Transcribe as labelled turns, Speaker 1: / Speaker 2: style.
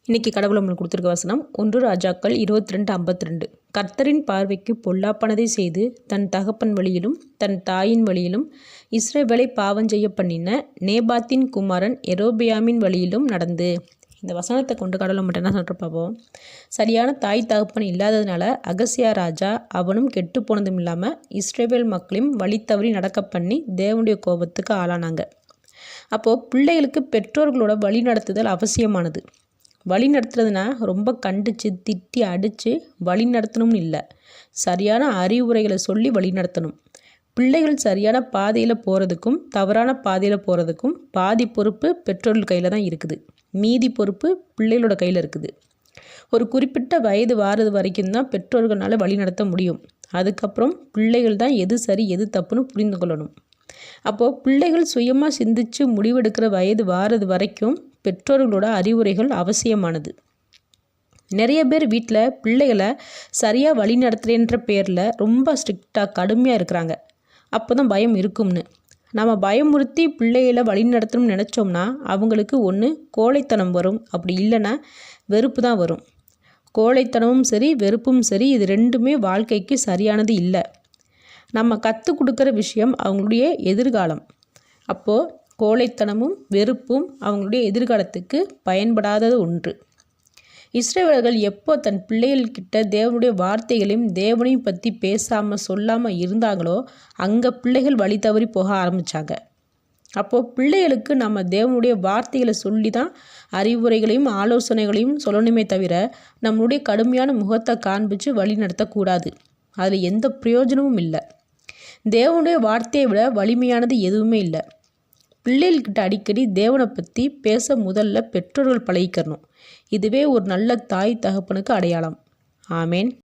Speaker 1: இன்னைக்கு கடவுள் நம்மளுக்கு கொடுத்துருக்க வசனம் 1 ராஜாக்கள் 22:52. கர்த்தரின் பார்வைக்கு பொல்லாப்பானதை செய்து தன் தகப்பன் வழியிலும் தன் தாயின் வழியிலும் இஸ்ரவேலை பாவம் செய்ய பண்ணின நேபாத்தின் குமாரன் யெரொபெயாமின் வழியிலும் நடந்து. இந்த வசனத்தை கொண்டு கடவுளை மட்டும் என்ன சொல்கிற பார்ப்போம். சரியான தாய் தகப்பன் இல்லாததுனால அகசியா ராஜா அவனும் கெட்டு போனதும் இல்லாமல் இஸ்ரவேல் மக்களையும் வழி தவறி நடக்க பண்ணி தேவனுடைய கோபத்துக்கு ஆளானாங்க. அப்போது பிள்ளைகளுக்கு பெற்றோர்களோட வழி நடத்துதல் அவசியமானது. வழி நடத்துறதுனா ரொம்ப கண்டித்து திட்டி அடித்து வழி நடத்தணும்னு இல்லை, சரியான அறிவுரைகளை சொல்லி வழி நடத்தணும். பிள்ளைகள் சரியான பாதையில் போகிறதுக்கும் தவறான பாதையில் போகிறதுக்கும் பாதி பொறுப்பு பெற்றோர்கள் கையில் தான் இருக்குது, மீதி பொறுப்பு பிள்ளைகளோட கையில் இருக்குது. ஒரு குறிப்பிட்ட வயது வாரது வரைக்கும் தான் பெற்றோர்களால் வழி நடத்த முடியும். அதுக்கப்புறம் பிள்ளைகள் தான் எது சரி எது தப்புன்னு புரிந்து கொள்ளணும். அப்போது பிள்ளைகள் சுயமாக சிந்தித்து முடிவெடுக்கிற வயது வாரது வரைக்கும் பெற்றோர்களோட அறிவுரைகள் அவசியமானது. நிறைய பேர் வீட்டில் பிள்ளைகளை சரியாக வழி நடத்துகிறேன்ற பேரில் ரொம்ப ஸ்ட்ரிக்டாக கடுமையாக இருக்கிறாங்க. அப்போ தான் பயம் இருக்கும்னு. நம்ம பயமுறுத்தி பிள்ளைகளை வழி நடத்தணும்னு நினச்சோம்னா அவங்களுக்கு ஒன்று கோழைத்தனம் வரும், அப்படி இல்லைன்னா வெறுப்பு தான் வரும். கோழைத்தனமும் சரி வெறுப்பும் சரி, இது ரெண்டுமே வாழ்க்கைக்கு சரியானது இல்லை. நம்ம கற்றுக் கொடுக்குற விஷயம் அவங்களுடைய எதிர்காலம். அப்போது கோழைத்தனமும் வெறுப்பும் அவங்களுடைய எதிர்காலத்துக்கு பயன்படாதது ஒன்று. இஸ்ரவேலர்கள் எப்போ தன் பிள்ளைகள்கிட்ட தேவனுடைய வார்த்தைகளையும் தேவனையும் பற்றி பேசாமல் சொல்லாமல் இருந்தாங்களோ அங்கே பிள்ளைகள் வழி தவறி போக ஆரம்பித்தாங்க. அப்போது பிள்ளைகளுக்கு நம்ம தேவனுடைய வார்த்தைகளை சொல்லி தான் அறிவுரைகளையும் ஆலோசனைகளையும் சொல்லணுமே தவிர நம்மளுடைய கடுமையான முகத்தை காண்பித்து வழி நடத்தக்கூடாது. அதில் எந்த பிரயோஜனமும் இல்லை. தேவனுடைய வார்த்தையை விட வலிமையானது எதுவுமே இல்லை. பிள்ளைகள்கிட்ட அடிக்கடி தேவனை பற்றி பேச முதல்ல பெற்றோர்கள் பழகிக்கணும். இதுவே ஒரு நல்ல தாய் தகப்பனுக்கு அடையாளம். ஆமேன்.